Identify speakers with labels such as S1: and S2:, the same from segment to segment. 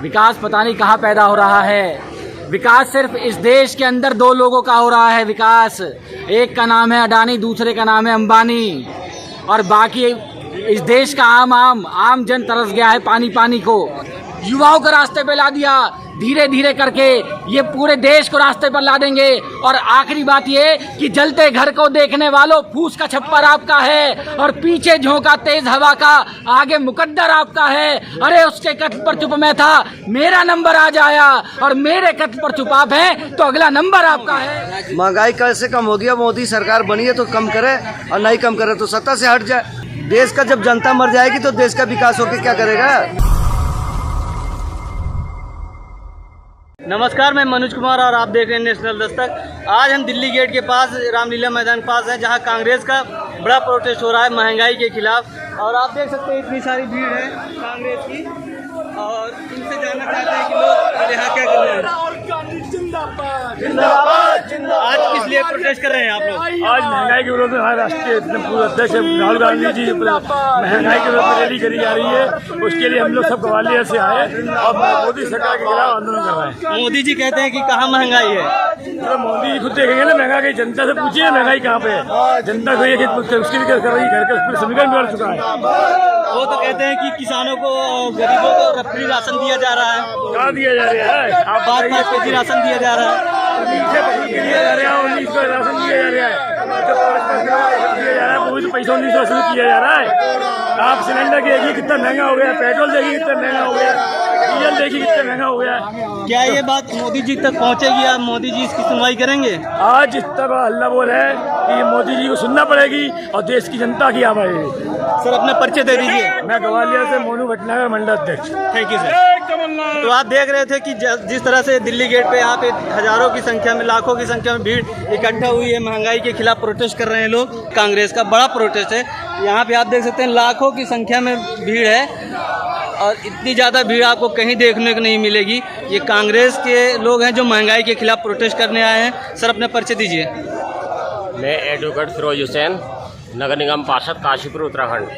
S1: विकास पता नहीं कहाँ पैदा हो रहा है। विकास सिर्फ इस देश के अंदर दो लोगों का हो रहा है विकास। एक का नाम है अडानी, दूसरे का नाम है अंबानी, और बाकी इस देश का आम जन तरस गया है पानी पानी को। युवाओं को रास्ते पे ला दिया, धीरे धीरे करके ये पूरे देश को रास्ते पर ला देंगे। और आखिरी बात ये कि जलते घर को देखने वालों, फूस का छप्पर आपका है और पीछे झोंका तेज हवा का, आगे मुकद्दर आपका है। अरे उसके कट पर चुप मैं था, मेरा नंबर आज आया, और मेरे कट पर चुप आप हैं तो अगला नंबर आपका है।
S2: महंगाई कैसे कम होगी? अब मोदी सरकार बनी है तो कम करे, और नहीं कम करे तो सत्ता से हट जाए। देश का जब जनता मर जाएगी तो देश का विकास होकर क्या करेगा?
S3: नमस्कार, मैं मनोज कुमार और आप देख रहे हैं नेशनल दस्तक। आज हम दिल्ली गेट के पास, रामलीला मैदान के पास हैं, जहां कांग्रेस का बड़ा प्रोटेस्ट हो रहा है महंगाई के खिलाफ। और आप देख सकते हैं इतनी सारी भीड़ है कांग्रेस की, और इनसे जानना चाहते हैं कि लोग यहाँ क्या कर रहे हैं। आज किस लिए प्रोटेस्ट कर रहे हैं आप लोग?
S4: आज महंगाई के विरोध में हमारे राष्ट्रीय अध्यक्ष राहुल गांधी जी महंगाई के विरोध में रैली करी जा रही है। उसके लिए हम लोग सब ग्वालियर से आए और मोदी सरकार के खिलाफ आंदोलन कर रहे हैं।
S3: मोदी जी कहते हैं कि कहाँ महंगाई है?
S4: तो मोदी जी खुद देखेंगे ना महंगाई। जनता से पूछिए महंगाई कहाँ पे है। जनता को ये उसके लिए कर रही है, घर का समीकरण बिगड़ चुका है।
S3: वो तो कहते हैं कि किसानों को, गरीबों को फ्री राशन दिया जा रहा है।
S4: कहाँ दिया जा रहा है?
S3: आप बात केजी राशन दिया जा रहा है,
S4: दिया जा रहा है, 19 को राशन दिया जा रहा है, वो भी तो पैसा 19 वसूल किया जा रहा है। आप सिलेंडर देखिए कितना महंगा हो गया, पेट्रोल देखिए कितना महंगा हो गया, डीजल देखिए कितना महंगा हो गया।
S3: क्या ये बात मोदी जी तक पहुंचेगी? आप मोदी जी इसकी सुनवाई करेंगे?
S4: आज इतना बड़ा हल्ला बोल है कि मोदी जी को सुनना पड़ेगी और देश की जनता की आवाज़ है।
S3: सर अपना परिचय दे दीजिए।
S4: मैं ग्वालियर से मोनू भटनागर मंडल अध्यक्ष।
S3: Thank you sir. तो आप देख रहे थे कि जिस तरह से दिल्ली गेट पे यहाँ पे हजारों की संख्या में, लाखों की संख्या में भीड़ इकट्ठा हुई है। महंगाई के खिलाफ प्रोटेस्ट कर रहे हैं लोग। कांग्रेस का बड़ा प्रोटेस्ट है। यहाँ पे आप देख सकते हैं लाखों की संख्या में भीड़ है, और इतनी ज़्यादा भीड़ आपको कहीं देखने को नहीं मिलेगी। ये कांग्रेस के लोग हैं जो महंगाई के खिलाफ प्रोटेस्ट करने आए हैं। सर अपना परिचय दीजिए।
S5: मैं एडवोकेट फिरोज हुसैन, नगर निगम पार्षद काशीपुर उत्तराखंड।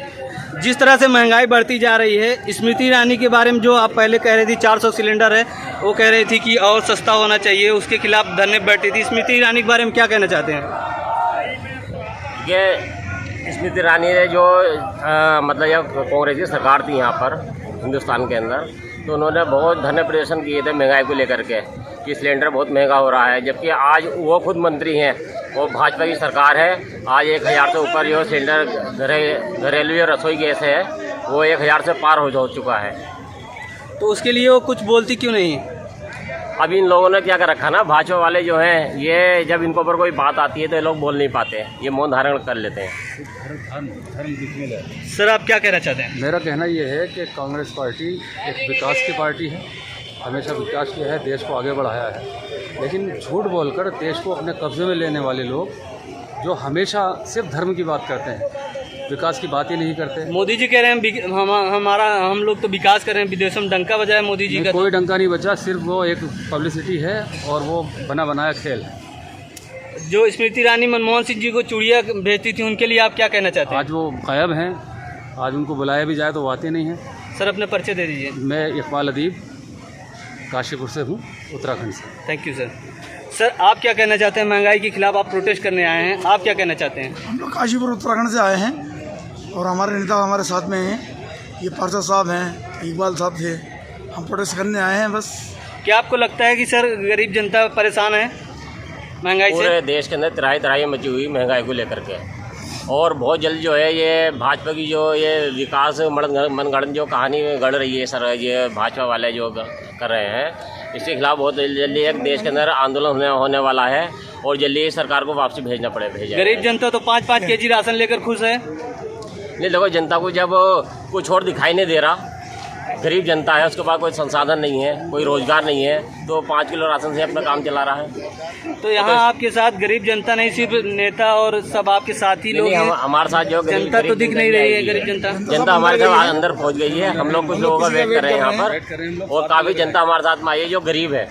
S3: जिस तरह से महंगाई बढ़ती जा रही है, स्मृति ईरानी के बारे में जो आप पहले कह रही थी 400 सिलेंडर है, वो कह रही थी कि और सस्ता होना चाहिए, उसके खिलाफ धरने बैठी थी। स्मृति ईरानी के बारे में क्या कहना चाहते हैं?
S5: ये स्मृति ईरानी ने जो मतलब जब कांग्रेस की सरकार थी यहाँ पर हिंदुस्तान के अंदर, तो उन्होंने बहुत धरने प्रदर्शन किए थे महंगाई को लेकर के कि सिलेंडर बहुत महंगा हो रहा है। जबकि आज वो खुद मंत्री हैं, वो भाजपा की सरकार है। आज 1000 से ऊपर जो सिलेंडर घरेलू रसोई गैस है वो 1000 से पार हो चुका है।
S3: तो उसके लिए वो कुछ बोलती क्यों नहीं?
S5: अब इन लोगों ने क्या कर रखा ना, भाजपा वाले जो हैं, ये जब इनके ऊपर कोई बात आती है तो ये लोग बोल नहीं पाते, ये मौन धारण कर लेते हैं।
S3: सर आप क्या कहना चाहते हैं?
S6: मेरा कहना ये है कि कांग्रेस पार्टी एक विकास की पार्टी है, हमेशा विकास किया है, देश को आगे बढ़ाया है। लेकिन झूठ बोलकर देश को अपने कब्जे में लेने वाले लोग जो हमेशा सिर्फ धर्म की बात करते हैं, विकास की बात ही नहीं करते।
S3: मोदी जी कह रहे हैं हम लोग तो विकास कर रहे हैं, विदेशों में डंका बजाया मोदी जी का।
S6: कोई डंका नहीं बचा, सिर्फ वो एक पब्लिसिटी है और वो बना बनाया खेल है।
S3: जो स्मृति ईरानी मनमोहन सिंह जी को चूड़िया भेजती थी, उनके लिए आप क्या कहना चाहते हैं?
S6: आज वो गायब हैं, आज उनको बुलाया भी जाए तो वो आते नहीं हैं।
S3: सर अपने परिचय दे दीजिए।
S6: मैं इकबाल अदीब काशीपुर से हूँ, उत्तराखंड से।
S3: Thank you sir. सर आप क्या कहना चाहते हैं? महंगाई के खिलाफ आप प्रोटेस्ट करने आए हैं, आप क्या कहना चाहते हैं?
S7: हम लोग काशीपुर उत्तराखंड से आए हैं और हमारे नेता हमारे साथ में हैं, ये पार्षद साहब हैं, इकबाल साहब थे। हम प्रोटेस्ट करने आए हैं बस।
S3: क्या आपको लगता है कि सर गरीब जनता परेशान है महंगाई से?
S5: पूरे देश के अंदर तराई मची हुई महंगाई को लेकर के, और बहुत जल्द जो है ये भाजपा की जो ये विकास मनगढ़ंत जो कहानी गढ़ रही है सर, ये भाजपा वाले जो कर रहे हैं, इसके खिलाफ बहुत जल्दी एक देश के अंदर आंदोलन होने वाला है और जल्दी सरकार को वापसी भेजा।
S3: गरीब जनता तो 5-5 केजी राशन लेकर खुश है।
S5: नहीं देखो, जनता को जब कुछ और दिखाई नहीं दे रहा, गरीब जनता है, उसके पास कोई संसाधन नहीं है, कोई रोजगार नहीं है, तो 5 किलो राशन से अपना काम चला रहा है।
S3: तो यहाँ आपके साथ गरीब जनता नहीं, सिर्फ नेता और सब आपके साथी लोग हैं?
S5: हमारे साथ जो
S3: जनता तो दिख नहीं रही है, गरीब
S5: जनता हमारे साथ अंदर पहुँच गई है। हम लोग कुछ लोगों का वेट कर रहे हैं यहाँ पर, और काफ़ी जनता हमारे साथ में आई है जो गरीब है।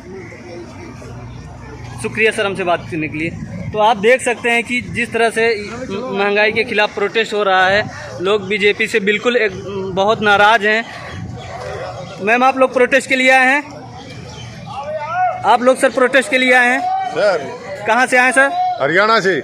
S3: शुक्रिया सर हमसे बात करने के लिए। तो आप देख सकते हैं कि जिस तरह से महंगाई के खिलाफ प्रोटेस्ट हो रहा है, लोग बीजेपी से बिल्कुल बहुत नाराज़ हैं। मैम आप लोग प्रोटेस्ट के लिए आए हैं? आप लोग सर प्रोटेस्ट के लिए आए हैं?
S8: सर
S3: कहाँ से आए सर?
S8: हरियाणा से।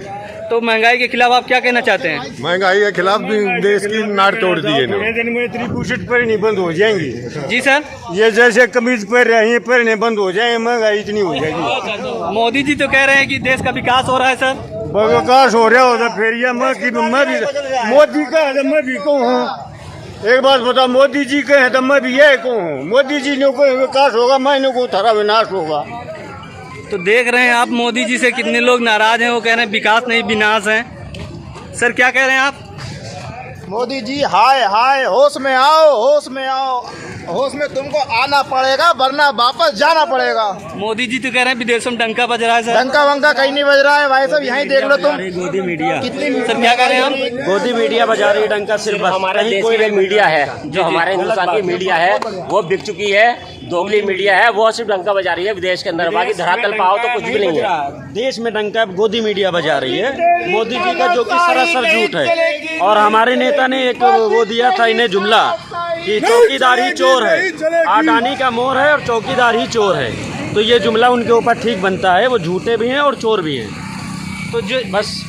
S3: तो महंगाई के खिलाफ आप क्या कहना चाहते हैं?
S8: महंगाई के खिलाफ भी देश की नाड़ तोड़ दी है इन्होंने।
S4: दिन में 3% पर नहीं बंद हो जाएंगी।
S3: जी सर।
S4: ये जैसे कमीज पर रहे हैं पर नहीं बंद हो जाए, महंगाई इतनी हो जाएगी।
S3: मोदी जी तो कह रहे हैं कि देश का विकास हो रहा है सर।
S4: विकास हो रहा होता फिर ये मैं भी मोदी का है तो मैं भी कहूँ। एक बात बता, मोदी जी कहे तो मैं भी यही कहूँ। मोदी जी ने कोई विकास होगा, मैंने को थारा विनाश होगा।
S3: तो देख रहे हैं आप मोदी जी से कितने लोग नाराज हैं। वो कह रहे हैं विकास नहीं विनाश है। सर क्या कह रहे हैं आप?
S9: मोदी जी हाय हाय, होश में आओ, होश में आओ, होश में तुमको आना पड़ेगा वरना वापस जाना पड़ेगा।
S3: मोदी जी तो कह रहे हैं विदेशों में डंका बज रहा है सर।
S9: डंका वंका कहीं नहीं बज रहा है भाई साहब, यहीं देख लो तुम।
S3: गोदी मीडिया
S9: कितनी
S3: सर क्या कह रहे हैं हम?
S5: गोदी मीडिया बजा रही है डंका सिर्फ। हमारा देश की मीडिया है, जो हमारे हिंदुस्तान की मीडिया है वो बिक चुकी है। दोगली मीडिया है, वो सिर्फ डंका बजा रही है विदेश के अंदर। बाकी धरातल पाओ तो कुछ भी नहीं है।
S10: देश में डंका गोदी मीडिया बजा रही है मोदी जी का, जो कि सरासर झूठ है। और हमारे नेता ने एक वो दिया था इन्हें जुमला कि चौकीदार ही चोर है, अडानी का मोर है और चौकीदार ही चोर है। तो ये जुमला उनके ऊपर ठीक बनता है। वो झूठे भी हैं और चोर भी हैं।
S3: तो जो बस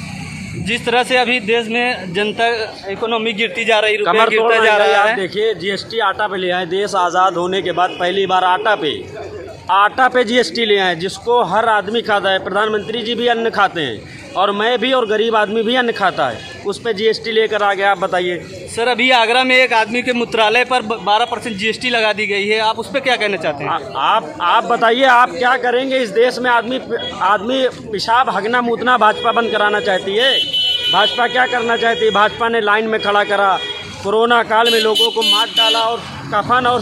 S3: जिस तरह से अभी देश में जनता इकोनॉमी गिरती जा रही, रुपया गिरता जा रहा है।
S10: देखिए जीएसटी आटा पे ले आए। देश आज़ाद होने के बाद पहली बार आटा पे जीएसटी ले आए, जिसको हर आदमी खाता है। प्रधानमंत्री जी भी अन्न खाते हैं और मैं भी और गरीब आदमी भी अन्न खाता है। उस पे जीएसटी लेकर आ गया। आप बताइए
S3: सर, अभी आगरा में एक आदमी के मुत्रालय पर 12% जीएसटी लगा दी गई है। आप उस पर क्या कहना चाहते हैं?
S10: आप बताइए, आप क्या करेंगे इस देश में? आदमी पेशाब हगना मूतना भाजपा बंद कराना चाहती है। भाजपा क्या करना चाहती है? भाजपा ने लाइन में खड़ा करा, कोरोना काल में लोगों को मार डाला और कफन और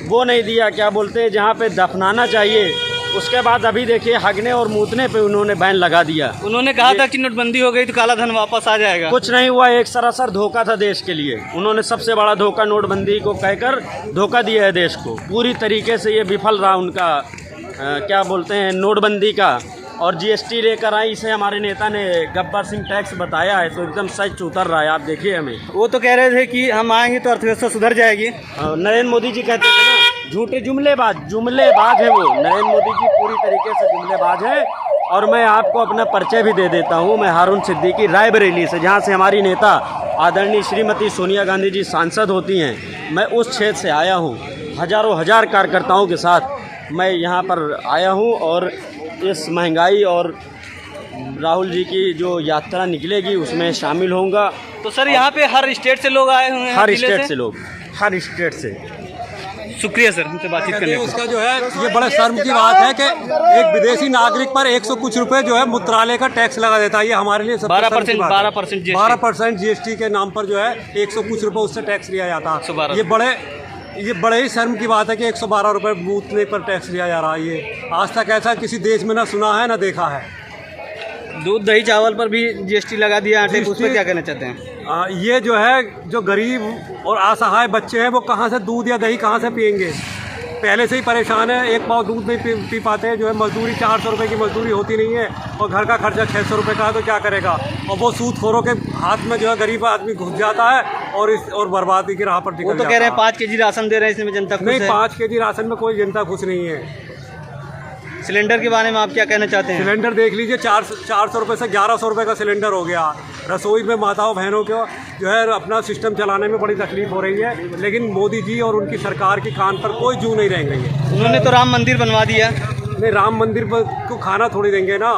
S10: वो नहीं दिया, क्या बोलते हैं, जहाँ पे दफनाना चाहिए। उसके बाद अभी देखिए हगने और मूतने पे उन्होंने बैन लगा दिया।
S3: उन्होंने कहा था कि नोटबंदी हो गई तो काला धन वापस आ जाएगा।
S10: कुछ नहीं हुआ, एक सरासर धोखा था देश के लिए। उन्होंने सबसे बड़ा धोखा नोटबंदी को कहकर धोखा दिया है देश को। पूरी तरीके से ये विफल रहा उनका क्या बोलते हैं नोटबंदी का। और जीएसटी लेकर आई, इसे हमारे नेता ने गब्बर सिंह टैक्स बताया है, तो एकदम सच उतर रहा है। आप देखिए हमें।
S3: वो तो कह रहे थे कि हम आएंगे तो अर्थव्यवस्था सुधर जाएगी।
S10: नरेंद्र मोदी जी कहते थे ना, झूठे जुमलेबाज है वो। नरेंद्र मोदी जी पूरी तरीके से जुमलेबाज है। और मैं आपको अपना परिचय भी दे देता हूँ। मैं हारून सिद्दीकी, रायबरेली से, जहाँ से हमारी नेता आदरणीय श्रीमती सोनिया गांधी जी सांसद होती हैं। मैं उस क्षेत्र से आया हूँ। हजारों हजार कार्यकर्ताओं के साथ मैं यहाँ पर आया हूँ और इस महंगाई और राहुल जी की जो यात्रा निकलेगी उसमें शामिल होऊंगा।
S3: तो सर यहाँ पे हर स्टेट से लोग आए हुए हैं?
S10: हर स्टेट से लोग, हर स्टेट से।
S3: शुक्रिया सर हमसे बातचीत करने का।
S6: उसका जो है ये बड़ा शर्म की बात है कि एक विदेशी नागरिक पर 100 कुछ रुपए जो है मुद्रालय का टैक्स लगा देता है। ये हमारे लिए 12% जीएसटी के नाम पर जो है 100 कुछ रुपए उससे टैक्स लिया जाता है। ये बड़े ही शर्म की बात है कि 112 रुपये बूथने पर टैक्स लिया जा रहा है। ये आज तक ऐसा किसी देश में ना सुना है ना देखा है।
S3: दूध दही चावल पर भी जीएसटी लगा दिया आटे, उस पर क्या कहना चाहते हैं?
S6: ये जो है, जो गरीब और असहाय बच्चे हैं वो कहाँ से दूध या दही कहाँ से पियेंगे? पहले से ही परेशान है, एक पाव दूध नहीं पी पाते हैं। जो है मजदूरी 400 रुपये की मजदूरी होती नहीं है और घर का खर्चा 600 रुपये का है, तो क्या करेगा? और वो सूदखोरों के हाथ में जो है गरीब आदमी घुस जाता है और बर्बादी की राह पर निकल जाता है।
S3: वो तो कह रहे हैं 5 केजी राशन दे रहे हैं, इसमें जनता खुश है।
S6: नहीं, 5 केजी राशन में कोई जनता खुश नहीं है।
S3: सिलेंडर के बारे में आप क्या कहना चाहते हैं?
S6: सिलेंडर देख लीजिए, 400 रुपये से 1100 रुपये का सिलेंडर हो गया। रसोई में माताओं बहनों को जो है अपना सिस्टम चलाने में बड़ी तकलीफ हो रही है। लेकिन मोदी जी और उनकी सरकार की कान पर कोई जू नहीं रह गई है।
S3: उन्होंने तो राम मंदिर बनवा दिया।
S6: नहीं, राम मंदिर को खाना थोड़ी देंगे ना।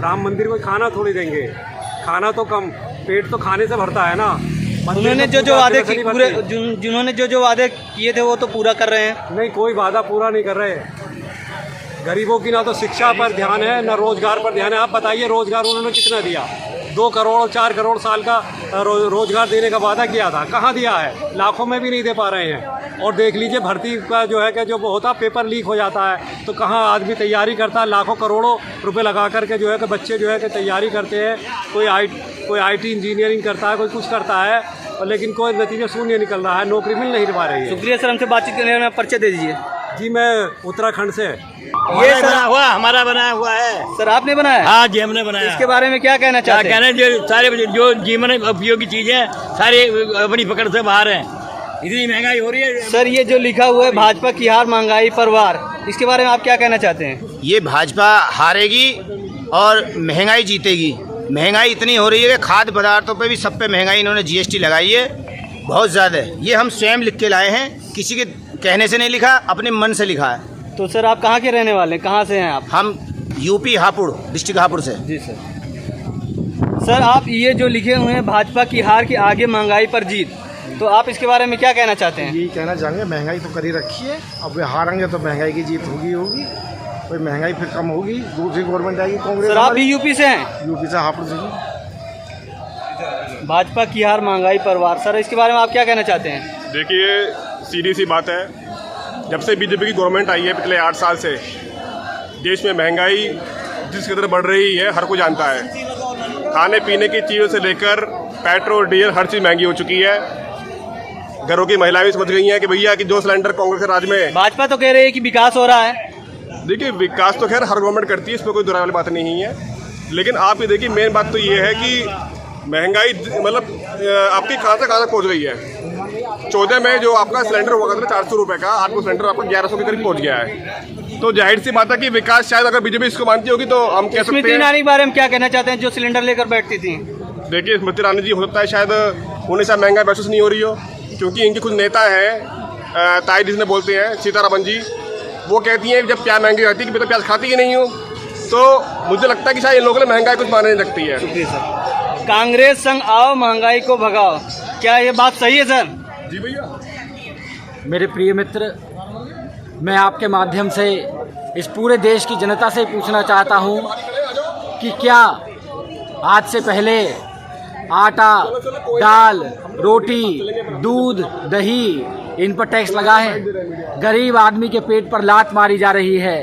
S6: राम मंदिर को खाना थोड़ी देंगे। खाना तो कम, पेट तो खाने से भरता है ना।
S3: उन्होंने जो वादे पूरे, जिन्होंने जो वादे किए थे वो तो पूरा कर रहे हैं।
S6: नहीं, कोई वादा पूरा नहीं कर रहे। गरीबों की ना तो शिक्षा पर ध्यान है ना रोजगार पर ध्यान है। आप बताइए रोजगार उन्होंने कितना दिया? 2 करोड़ 4 करोड़ साल का रोजगार देने का वादा किया था, कहाँ दिया है? लाखों में भी नहीं दे पा रहे हैं। और देख लीजिए भर्ती का जो है कि जो होता पेपर लीक हो जाता है, तो कहाँ आदमी तैयारी करता है, लाखों करोड़ों रुपए लगा करके जो है कि बच्चे जो है कि तैयारी करते हैं। कोई IT इंजीनियरिंग करता है, कोई कुछ करता है, और लेकिन कोई नतीजा शून्य निकल रहा है, नौकरी मिल नहीं पा रही है।
S3: शुक्रिया सर हमसे बातचीत करने में। परिचय दे दीजिए।
S6: जी, मैं उत्तराखंड से।
S3: ये
S9: हमारा बनाया हुआ है
S3: सर। आपने बनाया?
S9: हाँ जी, हमने बनाया।
S3: इसके बारे में क्या कहना चाहते हैं?
S9: जो सारे जो जीवन उपयोगी चीजें सारी अपनी पकड़ से बाहर हैं।
S10: इतनी महंगाई हो रही है।
S3: सर ये जो लिखा हुआ है भाजपा की हार महंगाई पर वार, इसके बारे में आप क्या कहना चाहते हैं?
S9: ये भाजपा हारेगी और महंगाई जीतेगी। महंगाई इतनी हो रही है कि खाद्य पदार्थों पे भी सब पे महंगाई इन्होंने जीएसटी लगाई है, बहुत ज़्यादा है। ये हम स्वयं लिख के लाए हैं, किसी के कहने से नहीं लिखा, अपने मन से लिखा है।
S3: तो सर आप कहाँ के रहने वाले हैं, कहाँ से हैं आप?
S9: हम यूपी हापुड़, डिस्ट्रिक्ट हापुड़ से।
S3: जी सर। सर आप ये जो लिखे हुए हैं भाजपा की हार के आगे महंगाई पर जीत, तो आप इसके बारे में क्या कहना चाहते हैं?
S11: यही कहना चाहेंगे, महंगाई तो कर ही रखी है, अब वे हारेंगे तो महंगाई की जीत होगी। कोई महंगाई फिर कम होगी, दूसरी गवर्नमेंट आएगी कांग्रेस।
S3: सर आप भी यूपी से हैं?
S11: यूपी से हापुड़ से।
S3: भाजपा की हार महंगाई पर वार, सर इसके बारे में आप क्या कहना चाहते हैं?
S4: देखिए सीधी सी बात है, जब से बीजेपी की गवर्नमेंट आई है पिछले 8 साल से देश में महंगाई जिस कदर बढ़ रही है हर कोई जानता है। खाने पीने की चीज़ों से लेकर पेट्रोल डीजल हर चीज़ महंगी हो चुकी है। घरों की महिलाएं भी समझ गई हैं कि भैया कि जो सिलेंडर कांग्रेस के राज में।
S3: भाजपा तो कह रही है कि विकास हो रहा है।
S4: देखिए विकास तो खैर हर गवर्नमेंट करती है, इसमें कोई दुराई वाली बात नहीं है, लेकिन आप ये देखिए मेन बात तो ये है कि महंगाई मतलब आपकी कहाँ से पहुँच गई है। 14 में जो आपका सिलेंडर हुआ करता था 400 रुपये का, आज वो सिलेंडर आपका 1100 के करीब पहुँच गया है। तो जाहिर सी बात है कि विकास शायद अगर बीजेपी इसको मानती होगी तो हम कह सकते हैं।
S3: स्मृति ईरानी के बारे में क्या कहना चाहते हैं जो सिलेंडर लेकर बैठती थी?
S4: देखिए स्मृति ईरानी जी हो सकता है शायद उन्हें शायद महंगाई महसूस नहीं हो रही हो, क्योंकि इनके कुछ नेता हैं ताई जिसने बोलते हैं सीतारमन जी, वो कहती हैं जब प्याज महंगी रहती है कि मैं तो प्याज खाती ही नहीं हूँ। तो मुझे लगता है कि शायद इन लोगों ने महंगाई कुछ मानने नहीं लगती है।
S3: शुक्रिया सर। कांग्रेस संग आओ महंगाई को भगाओ, क्या ये बात सही है सर?
S4: जी भैया।
S1: मेरे प्रिय मित्र, मैं आपके माध्यम से इस पूरे देश की जनता से पूछना चाहता हूँ कि क्या आज से पहले आटा, दाल, रोटी, दूध, दही इन पर टैक्स लगा है? गरीब आदमी के पेट पर लात मारी जा रही है,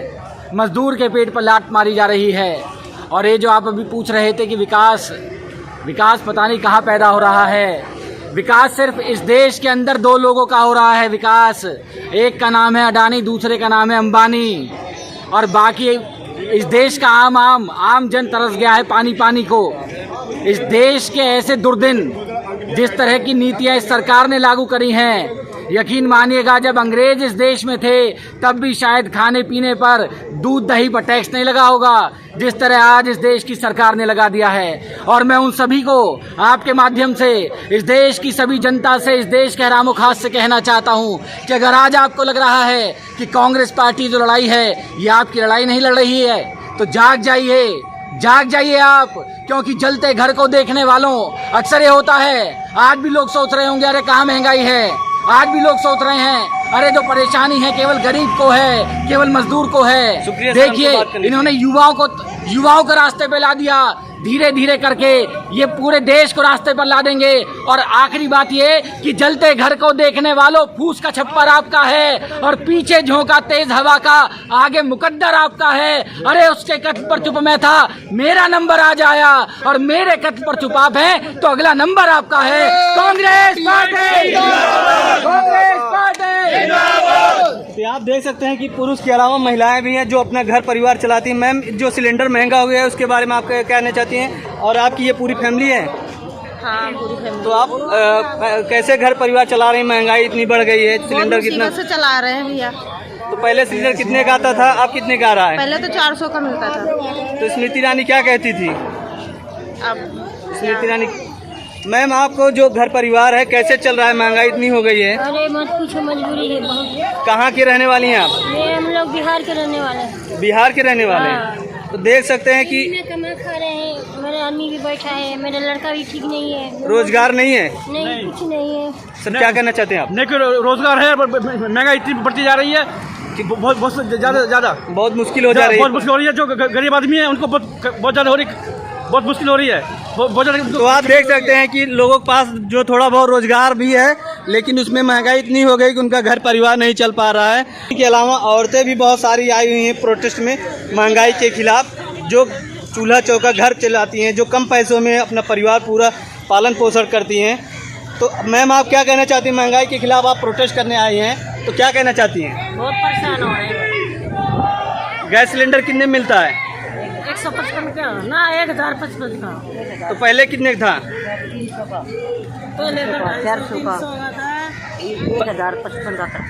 S1: मजदूर के पेट पर लात मारी जा रही है। और ये जो आप अभी पूछ रहे थे कि विकास पता नहीं कहाँ पैदा हो रहा है। विकास सिर्फ इस देश के अंदर 2 लोगों का हो रहा है विकास। एक का नाम है अडानी, दूसरे का नाम है अंबानी, और बाकी इस देश का आम जन तरस गया है पानी को। इस देश के ऐसे दुर्दिन, जिस तरह की नीतियां इस सरकार ने लागू करी हैं, यकीन मानिएगा जब अंग्रेज इस देश में थे तब भी शायद खाने पीने पर, दूध दही पर टैक्स नहीं लगा होगा जिस तरह आज इस देश की सरकार ने लगा दिया है। और मैं उन सभी को आपके माध्यम से, इस देश की सभी जनता से, इस देश के हरामो खास से कहना चाहता हूं कि अगर आज आपको लग रहा है कि कांग्रेस पार्टी जो लड़ाई है ये आपकी लड़ाई नहीं लड़ रही है, तो जाग जाइए आप, क्योंकि जलते घर को देखने वालों अक्सर ये होता है। आज भी लोग सोच रहे होंगे अरे कहाँ महंगाई है, आज भी लोग सोच रहे हैं अरे जो परेशानी है केवल गरीब को है, केवल मजदूर को है। देखिए इन्होंने युवाओं को रास्ते पे ला दिया, धीरे धीरे करके ये पूरे देश को रास्ते पर ला देंगे। और आखिरी बात ये कि जलते घर को देखने वालों, फूस का छप्पर आपका है और पीछे झोंका तेज हवा का, आगे मुकद्दर आपका है। अरे उसके कट पर चुप मैं था, मेरा नंबर आज आया, और मेरे कट पर चुप आप हैं तो अगला नंबर आपका है। Congress party, Congress party.
S3: तो आप देख सकते हैं कि पुरुष के अलावा महिलाएं भी हैं जो अपना घर परिवार चलाती हैं। मैम जो सिलेंडर महंगा हो गया है उसके बारे में आप क्या कहना चाहती हैं? और आपकी ये पूरी फैमिली है?
S12: हाँ पूरी फैमिली।
S3: तो आप कैसे घर परिवार चला रही हैं? महंगाई इतनी बढ़ गई है, सिलेंडर कितना
S12: से चला रहे हैं भैया।
S3: तो पहले सिलेंडर कितने का आता था, अब कितने का आ रहा है?
S12: पहले तो 400 का मिलता था।
S3: तो स्मृति ईरानी क्या कहती थी?
S12: अब
S3: स्मृति ईरानी, मैम आपको जो घर परिवार है कैसे चल रहा है? महंगाई इतनी हो गई है।
S12: अरे मत पूछो, मजबूरी है बहुत।
S3: कहाँ की रहने वाली हैं आप?
S12: हम लोग बिहार के रहने वाले हैं।
S3: बिहार के रहने वाले हैं। तो देख सकते हैं कि
S12: कमा खा रहे हैं, मेरा आदमी भी बैठा है, मेरा लड़का भी ठीक नहीं है,
S3: रोजगार नहीं है।
S12: नहीं कुछ नहीं है।
S3: सर क्या कहना चाहते हैं आप?
S10: नहीं रोजगार है, महंगाई इतनी बढ़ती जा रही है कि बहुत ज़्यादा
S3: बहुत मुश्किल हो जा रही है।
S10: बहुत मुश्किल हो रही है, जो गरीब आदमी है उनको बहुत ज़्यादा हो रही, बहुत मुश्किल हो रही है।
S3: तो आप देख सकते हैं कि लोगों के पास जो थोड़ा बहुत रोजगार भी है, लेकिन उसमें महंगाई इतनी हो गई कि उनका घर परिवार नहीं चल पा रहा है। इसके अलावा औरतें भी बहुत सारी आई हुई हैं प्रोटेस्ट में महंगाई के खिलाफ, जो चूल्हा चौका घर चलाती हैं, जो कम पैसों में अपना परिवार पूरा पालन पोषण करती हैं। तो मैम आप क्या कहना चाहती हैं? महंगाई के खिलाफ आप प्रोटेस्ट करने आई हैं, तो क्या कहना चाहती हैं?
S12: बहुत परेशान हो रहे हैं।
S3: गैस सिलेंडर कितने में मिलता है?
S12: 155 का ना, 1055 का।
S3: तो पहले कितने का था?
S12: पहले 400 का था, 1055 का था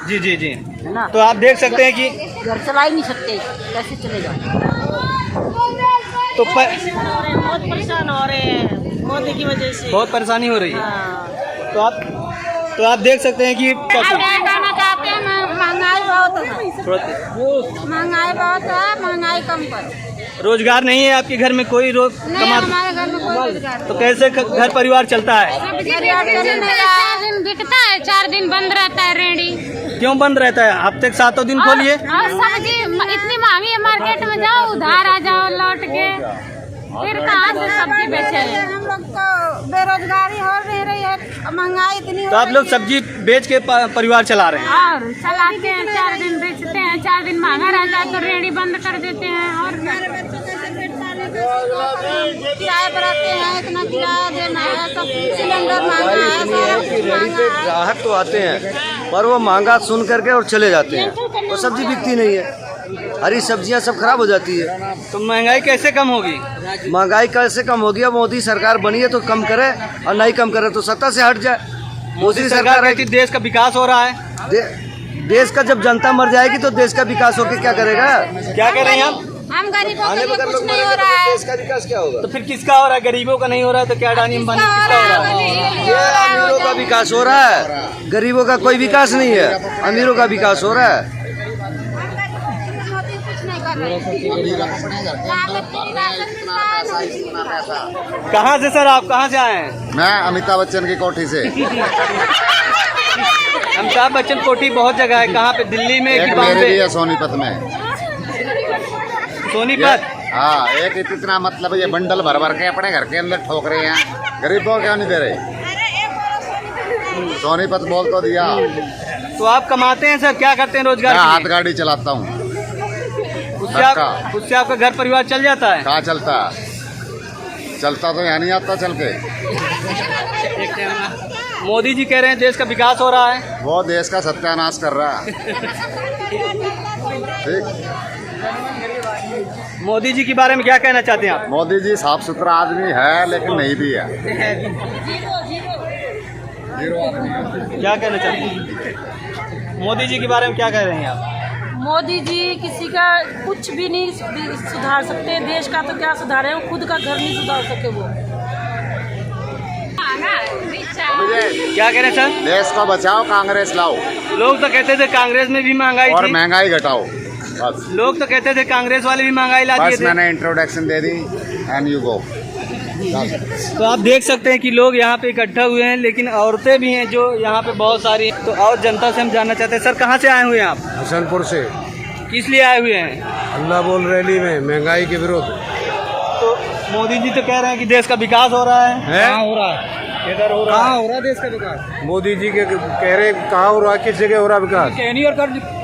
S3: जी जी जी।
S12: ना।
S3: तो आप देख सकते हैं कि
S12: घर चला ही नहीं सकते, कैसे चलेगा।
S3: तो
S12: बहुत परेशान हो रहे हैं मोदी की वजह से,
S3: बहुत परेशानी हो रही है।
S12: हाँ।
S3: तो आप देख सकते हैं कि
S12: कहना चाहते हैं महंगाई बहुत है, महंगाई बहुत है, महंगाई कम करो।
S3: रोजगार नहीं है आपके घर में, कोई
S12: नहीं, हमारे घर में कोई रोजगार
S3: तो कैसे घर परिवार चलता है?
S12: 4 दिन बिकता है, 4 दिन बंद रहता है रेडी।
S3: क्यों बंद रहता है? हफ्ते के 7 दिन खोलिए।
S12: और सब्जी इतनी महंगी है, मार्केट में जाओ उधार आ जाओ लौट के, फिर कहाँ से सब्जी बेचे? हम लोग तो बेरोजगारी हो रही है, महंगाई इतनी।
S3: तो आप लोग सब्जी बेच के परिवार चला रहे हैं?
S12: और चलाते हैं, 4 दिन बेचते हैं, 4 दिन महंगा रहता है तो रेडी बंद कर देते हैं। और किराए पर आते हैं, इतना किराया देना है, सब सिलेंडर महंगा है, सारा कुछ महंगा है।
S2: ग्राहक तो आते हैं पर वो महंगा सुन करके और चले जाते हैं, तो सब्जी बिकती नहीं है, हरी सब्जियां सब खराब हो जाती है।
S3: तो महंगाई कैसे कम होगी?
S2: महंगाई कैसे कम होगी? अब मोदी सरकार बनी है तो कम करे, और नहीं कम करे तो सत्ता से हट जाए।
S3: मोदी सरकार रहती देश का विकास हो रहा है।
S2: देश का जब जनता मर जाएगी तो देश का विकास होके क्या करेगा?
S3: क्या कह रहे हैं आप?
S12: हम गरीबों के लिए कुछ नहीं हो रहा है।
S2: देश का विकास क्या होगा?
S3: तो फिर किसका हो रहा है? गरीबों का नहीं हो रहा है तो क्या अडानी अंबानी किसका हो रहा है?
S2: ये अमीरों का विकास हो रहा है, गरीबों का कोई विकास नहीं है, अमीरों का विकास हो रहा है।
S3: कहाँ से सर, आप कहाँ से आए हैं?
S8: मैं अमिताभ बच्चन की कोठी से।
S3: अमिताभ बच्चन कोठी बहुत जगह है, कहाँ पे? दिल्ली में कि
S8: एक
S3: बॉम्बे?
S8: मेरे भी है सोनीपत में।
S3: सोनीपत?
S8: हाँ, एक इतना मतलब ये बंडल भर भर के अपने घर के अंदर ठोक रहे हैं, गरीबों को क्यों नहीं दे रहे? सोनीपत बोल तो दिया।
S3: तो आप कमाते हैं सर, क्या करते हैं रोजगार?
S8: मैं हाथ गाड़ी चलाता हूँ।
S3: उससे आपका घर परिवार चल जाता है?
S8: कहाँ चलता? चलता तो यहाँ नहीं आता चल के।
S3: मोदी जी कह रहे हैं देश का विकास हो रहा है।
S8: वो देश का सत्यानाश कर रहा है। ठीक।
S3: मोदी जी के बारे में क्या कहना चाहते हैं आप?
S8: मोदी जी साफ सुथरा आदमी है लेकिन नहीं भी है।
S3: क्या कहना चाहते हैं मोदी जी के बारे में? क्या कह रहे हैं आप?
S12: मोदी जी किसी का कुछ भी नहीं सुधार सकते, देश का तो क्या सुधारे, वो खुद का घर नहीं सुधार सके। वो
S3: क्या कह रहे हैं सर?
S8: देश को बचाओ, कांग्रेस लाओ।
S3: लोग तो कहते थे कांग्रेस में भी महंगाई
S8: और
S3: थी।
S8: महंगाई घटाओ बस।
S3: लोग तो कहते थे कांग्रेस वाले भी महंगाई ला दिए
S8: बस
S3: थे।
S8: मैंने introduction they the and you go.
S3: तो आप देख सकते हैं कि लोग यहाँ पे इकट्ठा हुए हैं, लेकिन औरतें भी हैं जो यहाँ पे बहुत सारी। तो और जनता से हम जानना चाहते हैं, सर कहाँ से आए हुए हैं आप?
S11: हसनपुर से।
S3: किस लिए आए हुए हैं?
S11: अल्लाह बोल रैली में महंगाई के विरोध।
S3: तो मोदी जी तो कह रहे हैं कि देश का विकास हो रहा है।
S11: कहाँ हो रहा है?
S3: इधर हो रहा है। कहाँ हो रहा है देश का विकास?
S11: मोदी जी के कह रहे कहाँ हो रहा है, किस जगह हो रहा है विकास?
S3: कहनी और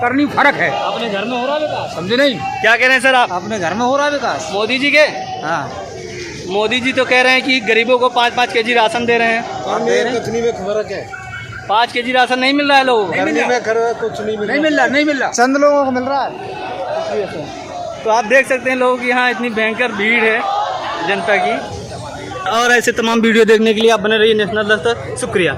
S3: करनी फर्क है। अपने घर में हो रहा है विकास, समझे नहीं? क्या कह रहे हैं सर आप? अपने घर में हो रहा है विकास मोदी जी के? हाँ, मोदी जी तो कह रहे हैं कि गरीबों को 5-5 केजी राशन दे रहे हैं।
S11: कितनी में फर्क है?
S3: 5 केजी राशन नहीं मिल रहा है लोगों को।
S11: कुछ नहीं मिल रहा, चंद लोगों को मिल रहा है।
S3: तो आप देख सकते हैं लोगों की यहाँ इतनी भयंकर भीड़ है जनता की। और ऐसे तमाम वीडियो देखने के लिए आप बने रहिए नेशनल दस्तक। शुक्रिया।